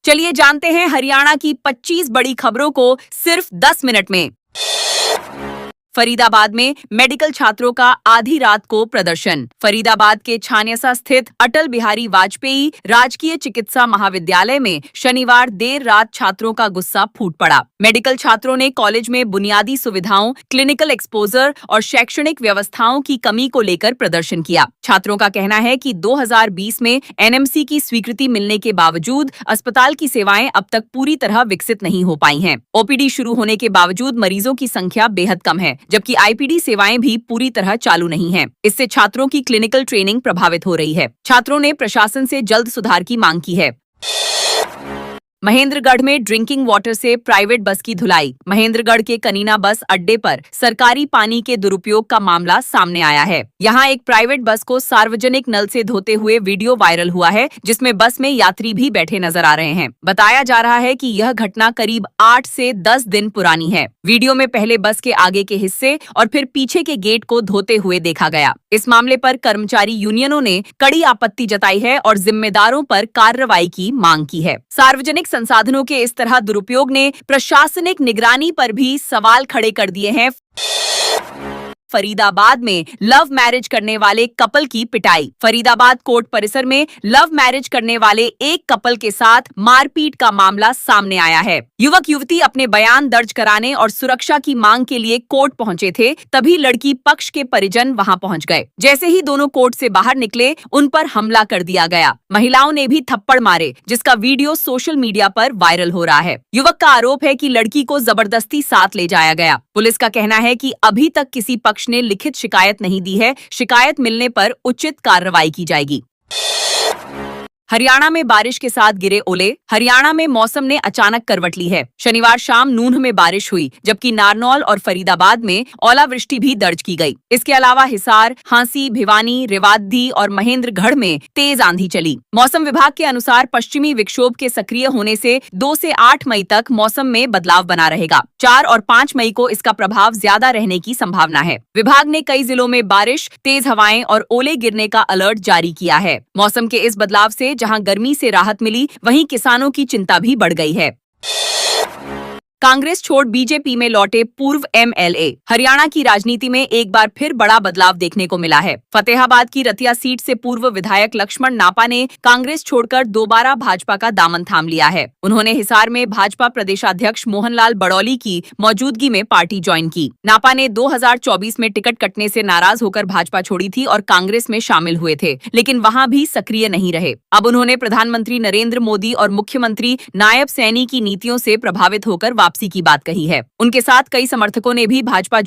चलिए जानते हैं हरियाणा की 25 बड़ी खबरों को सिर्फ 10 मिनट में। फरीदाबाद में मेडिकल छात्रों का आधी रात को प्रदर्शन। फरीदाबाद के छानियासा स्थित अटल बिहारी वाजपेयी राजकीय चिकित्सा महाविद्यालय में शनिवार देर रात छात्रों का गुस्सा फूट पड़ा। मेडिकल छात्रों ने कॉलेज में बुनियादी सुविधाओं, क्लिनिकल एक्सपोजर और शैक्षणिक व्यवस्थाओं की कमी को लेकर प्रदर्शन किया। छात्रों का कहना है कि 2020 में एनएमसी की स्वीकृति मिलने के बावजूद अस्पताल की सेवाएं अब तक पूरी तरह विकसित नहीं हो पाई हैं। ओपीडी शुरू होने के बावजूद मरीजों की संख्या बेहद कम है, जबकि आईपीडी सेवाएं भी पूरी तरह चालू नहीं हैं। इससे छात्रों की क्लिनिकल ट्रेनिंग प्रभावित हो रही है। छात्रों ने प्रशासन से जल्द सुधार की मांग की है। महेंद्रगढ़ में ड्रिंकिंग वाटर से प्राइवेट बस की धुलाई। महेंद्रगढ़ के कनीना बस अड्डे पर सरकारी पानी के दुरुपयोग का मामला सामने आया है। यहां एक प्राइवेट बस को सार्वजनिक नल से धोते हुए वीडियो वायरल हुआ है, जिसमें बस में यात्री भी बैठे नजर आ रहे हैं। बताया जा रहा है कि यह घटना करीब 8 से 10 दिन पुरानी है। वीडियो में पहले बस के आगे के हिस्से और फिर पीछे के गेट को धोते हुए देखा गया। इस मामले पर कर्मचारी यूनियनों ने कड़ी आपत्ति जताई है और जिम्मेदारों पर कार्रवाई की मांग की है। सार्वजनिक संसाधनों के इस तरह दुरुपयोग ने प्रशासनिक निगरानी पर भी सवाल खड़े कर दिए हैं। फरीदाबाद में लव मैरिज करने वाले कपल की पिटाई। फरीदाबाद कोर्ट परिसर में लव मैरिज करने वाले एक कपल के साथ मारपीट का मामला सामने आया है। युवक युवती अपने बयान दर्ज कराने और सुरक्षा की मांग के लिए कोर्ट पहुंचे थे, तभी लड़की पक्ष के परिजन वहां पहुंच गए। जैसे ही दोनों कोर्ट से बाहर निकले, उन पर हमला कर दिया गया। महिलाओं ने भी थप्पड़ मारे, जिसका वीडियो सोशल मीडिया पर वायरल हो रहा है। युवक का आरोप है कि लड़की को जबरदस्ती साथ ले जाया गया। पुलिस का कहना है कि अभी तक किसी पक्ष ने लिखित शिकायत नहीं दी है। शिकायत मिलने पर उचित कार्रवाई की जाएगी। हरियाणा में बारिश के साथ गिरे ओले। हरियाणा में मौसम ने अचानक करवट ली है। शनिवार शाम नूंह में बारिश हुई, जबकि नारनौल और फरीदाबाद में ओलावृष्टि भी दर्ज की गई। इसके अलावा हिसार, हांसी, भिवानी, रेवाड़ी और महेंद्रगढ़ में तेज आंधी चली। मौसम विभाग के अनुसार पश्चिमी विक्षोभ के सक्रिय होने से 2 से 8 मई तक मौसम में बदलाव बना रहेगा। 4 और 5 मई को इसका प्रभाव ज्यादा रहने की संभावना है। विभाग ने कई जिलों में बारिश, तेज हवाएं और ओले गिरने का अलर्ट जारी किया है। मौसम के इस बदलाव से जहां गर्मी से राहत मिली, वहीं किसानों की चिंता भी बढ़ गई है। कांग्रेस छोड़ बीजेपी में लौटे पूर्व एमएलए। हरियाणा की राजनीति में एक बार फिर बड़ा बदलाव देखने को मिला है। फतेहाबाद की रतिया सीट से पूर्व विधायक लक्ष्मण नापा ने कांग्रेस छोड़कर दोबारा भाजपा का दामन थाम लिया है। उन्होंने हिसार में भाजपा प्रदेशाध्यक्ष मोहनलाल बड़ौली की मौजूदगी में पार्टी ज्वाइन की। नापा ने 2024 में टिकट कटने से नाराज होकर भाजपा छोड़ी थी और कांग्रेस में शामिल हुए थे, लेकिन वहां भी सक्रिय नहीं रहे। अब उन्होंने प्रधानमंत्री नरेंद्र मोदी और मुख्यमंत्री नायब सैनी की नीतियों से प्रभावित होकर वापसी की बात कही है। उनके साथ कई समर्थकों ने भी भाजपा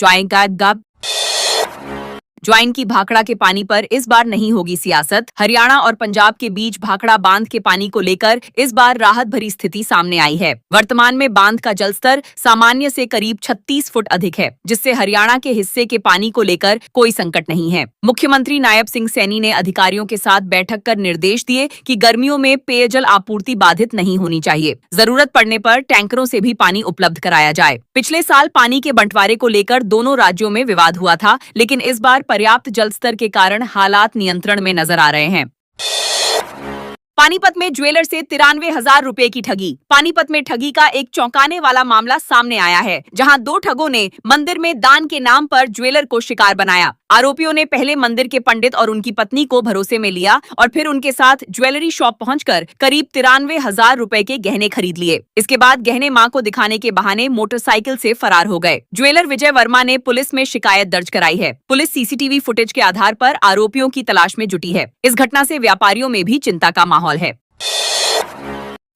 ज्वाइन की। भाखड़ा के पानी पर इस बार नहीं होगी सियासत। हरियाणा और पंजाब के बीच भाखड़ा बांध के पानी को लेकर इस बार राहत भरी स्थिति सामने आई है। वर्तमान में बांध का जलस्तर सामान्य से करीब 36 फुट अधिक है, जिससे हरियाणा के हिस्से के पानी को लेकर कोई संकट नहीं है। मुख्यमंत्री नायब सिंह सैनी ने अधिकारियों के साथ बैठक कर निर्देश दिए कि गर्मियों में पेयजल आपूर्ति बाधित नहीं होनी चाहिए। जरूरत पड़ने पर टैंकरों से भी पानी उपलब्ध कराया जाए। पिछले साल पानी के बंटवारे को लेकर दोनों राज्यों में विवाद हुआ था, लेकिन इस बार पर्याप्त जलस्तर के कारण हालात नियंत्रण में नजर आ रहे हैं। पानीपत में ज्वेलर से 93,000 रुपए की ठगी। पानीपत में ठगी का एक चौंकाने वाला मामला सामने आया है, जहां 2 ठगों ने मंदिर में दान के नाम पर ज्वेलर को शिकार बनाया। आरोपियों ने पहले मंदिर के पंडित और उनकी पत्नी को भरोसे में लिया और फिर उनके साथ ज्वेलरी शॉप पहुंचकर करीब 93,000 रुपए के गहने खरीद लिए। इसके बाद गहने मां को दिखाने के बहाने मोटरसाइकिल से फरार हो गए। ज्वेलर विजय वर्मा ने पुलिस में शिकायत दर्ज कराई है। पुलिस सीसीटीवी फुटेज के आधार पर आरोपियों की तलाश में जुटी है। इस घटना से व्यापारियों में भी चिंता का माहौल है।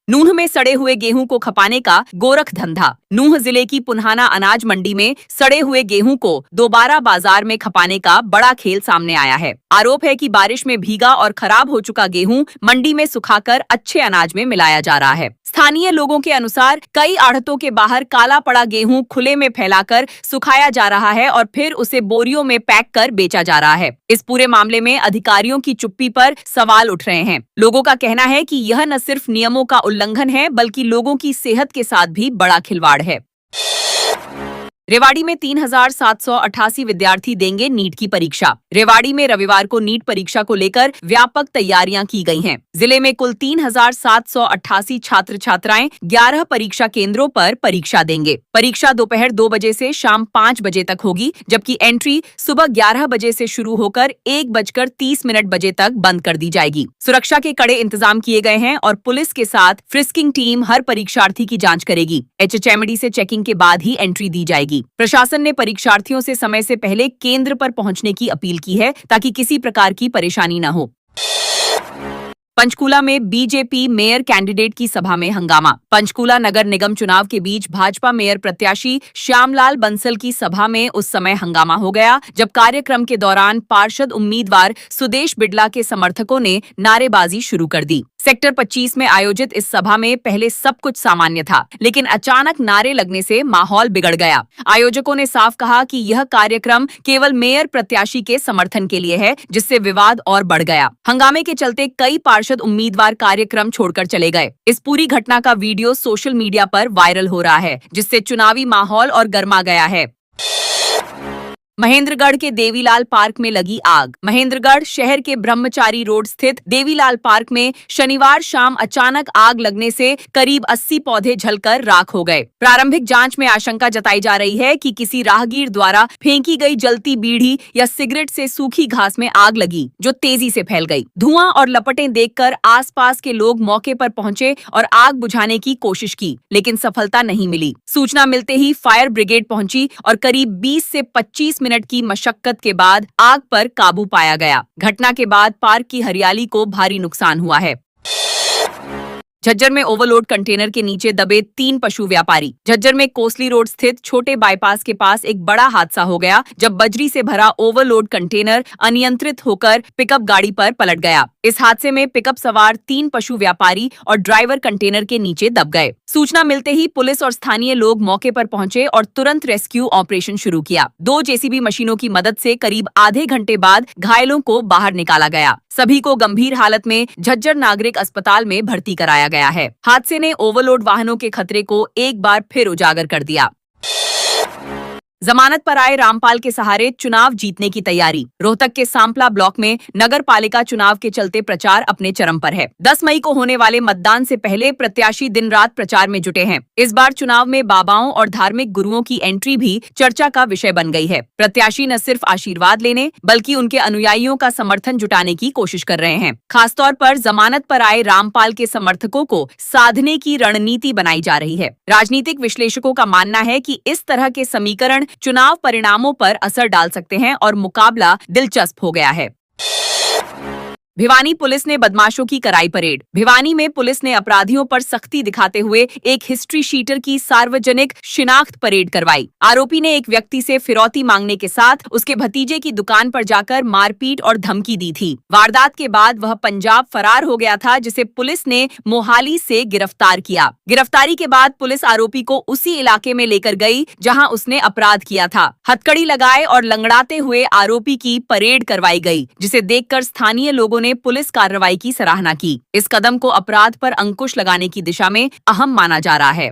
नूंह में सड़े हुए गेहूं को खपाने का गोरख धंधा। नूंह जिले की पुन्हाना अनाज मंडी में सड़े हुए गेहूं को दोबारा बाजार में खपाने का बड़ा खेल सामने आया है। आरोप है कि बारिश में भीगा और खराब हो चुका गेहूं मंडी में सुखाकर अच्छे अनाज में मिलाया जा रहा है। स्थानीय लोगों के अनुसार कई आढ़तों के बाहर काला पड़ा गेहूं खुले में फैलाकर सुखाया जा रहा है और फिर उसे बोरियों में पैक कर बेचा जा रहा है। इस पूरे मामले में अधिकारियों की चुप्पी पर सवाल उठ रहे हैं। लोगों का कहना है कि यह न सिर्फ नियमों का उल्लंघन है, बल्कि लोगों की सेहत के साथ भी बड़ा खिलवाड़ है। रेवाड़ी में 3,788 विद्यार्थी देंगे नीट की परीक्षा। रेवाड़ी में रविवार को नीट परीक्षा को लेकर व्यापक तैयारियां की गई हैं। जिले में कुल 3,788 छात्र छात्राएं 11 परीक्षा केंद्रों पर परीक्षा देंगे। परीक्षा दोपहर 2 बजे से शाम 5 बजे तक होगी, जबकि एंट्री सुबह 11 बजे से शुरू होकर 1:30 बजे तक बंद कर दी जाएगी। सुरक्षा के कड़े इंतजाम किए गए हैं और पुलिस के साथ फ्रिस्किंग टीम हर परीक्षार्थी की जांच करेगी। HHMD से चेकिंग के बाद ही एंट्री दी जाएगी। प्रशासन ने परीक्षार्थियों से समय से पहले केंद्र पर पहुंचने की अपील की है ताकि किसी प्रकार की परेशानी न हो। पंचकूला में बीजेपी मेयर कैंडिडेट की सभा में हंगामा। पंचकूला नगर निगम चुनाव के बीच भाजपा मेयर प्रत्याशी श्यामलाल बंसल की सभा में उस समय हंगामा हो गया जब कार्यक्रम के दौरान पार्षद उम्मीदवार सुदेश बिडला के समर्थकों ने नारेबाजी शुरू कर दी। सेक्टर 25 में आयोजित इस सभा में पहले सब कुछ सामान्य था, लेकिन अचानक नारे लगने से माहौल बिगड़ गया। आयोजकों ने साफ कहा कि यह कार्यक्रम केवल मेयर प्रत्याशी के समर्थन के लिए है, जिससे विवाद और बढ़ गया। हंगामे के चलते कई पार्षद उम्मीदवार कार्यक्रम छोड़कर चले गए। इस पूरी घटना का वीडियो सोशल मीडिया पर वायरल हो रहा है, जिससे चुनावी माहौल और गर्मा गया है। महेंद्रगढ़ के देवीलाल पार्क में लगी आग। महेंद्रगढ़ शहर के ब्रह्मचारी रोड स्थित देवीलाल पार्क में शनिवार शाम अचानक आग लगने से करीब 80 पौधे जलकर राख हो गए। प्रारंभिक जांच में आशंका जताई जा रही है कि किसी राहगीर द्वारा फेंकी गई जलती बीड़ी या सिगरेट से सूखी घास में आग लगी, जो तेजी से फैल गई। धुआं और लपटें देखकर आसपास के लोग मौके पर पहुंचे और आग बुझाने की कोशिश की, लेकिन सफलता नहीं मिली। सूचना मिलते ही फायर ब्रिगेड पहुंची और करीब 20 से 25 मिनट की मशक्कत के बाद आग पर काबू पाया गया। घटना के बाद पार्क की हरियाली को भारी नुकसान हुआ है। झज्जर में ओवरलोड कंटेनर के नीचे दबे 3 पशु व्यापारी। झज्जर में कोसली रोड स्थित छोटे बाईपास के पास एक बड़ा हादसा हो गया जब बजरी से भरा ओवरलोड कंटेनर अनियंत्रित होकर पिकअप गाड़ी पर पलट गया। इस हादसे में पिकअप सवार 3 पशु व्यापारी और ड्राइवर कंटेनर के नीचे दब गए। सूचना मिलते ही पुलिस और स्थानीय लोग मौके पर पहुंचे और तुरंत रेस्क्यू ऑपरेशन शुरू किया। 2 JCB मशीनों की मदद से करीब आधे घंटे बाद घायलों को बाहर निकाला गया। सभी को गंभीर हालत में झज्जर नागरिक अस्पताल में भर्ती कराया गया है। हादसे ने ओवरलोड वाहनों के खतरे को एक बार फिर उजागर कर दिया। जमानत पर आए रामपाल के सहारे चुनाव जीतने की तैयारी। रोहतक के सांपला ब्लॉक में नगर पालिका चुनाव के चलते प्रचार अपने चरम पर है। 10 मई को होने वाले मतदान से पहले प्रत्याशी दिन रात प्रचार में जुटे हैं। इस बार चुनाव में बाबाओं और धार्मिक गुरुओं की एंट्री भी चर्चा का विषय बन गई है। प्रत्याशी न सिर्फ आशीर्वाद लेने बल्कि उनके अनुयायियों का समर्थन जुटाने की कोशिश कर रहे हैं। खासतौर पर जमानत पर आए रामपाल के समर्थकों को साधने की रणनीति बनाई जा रही है। राजनीतिक विश्लेषकों का मानना है कि इस तरह के समीकरण चुनाव परिणामों पर असर डाल सकते हैं और मुकाबला दिलचस्प हो गया है। भिवानी पुलिस ने बदमाशों की कराई परेड। भिवानी में पुलिस ने अपराधियों पर सख्ती दिखाते हुए एक हिस्ट्री शीटर की सार्वजनिक शिनाख्त परेड करवाई। आरोपी ने एक व्यक्ति से फिरौती मांगने के साथ उसके भतीजे की दुकान पर जाकर मारपीट और धमकी दी थी। वारदात के बाद वह पंजाब फरार हो गया था, जिसे पुलिस ने मोहाली से गिरफ्तार किया। गिरफ्तारी के बाद पुलिस आरोपी को उसी इलाके में लेकर गई जहां उसने अपराध किया था। हथकड़ी लगाए और लंगड़ाते हुए आरोपी की परेड करवाई गई, जिसे देखकर स्थानीय लोगों ने पुलिस कार्रवाई की सराहना की। इस कदम को अपराध पर अंकुश लगाने की दिशा में अहम माना जा रहा है।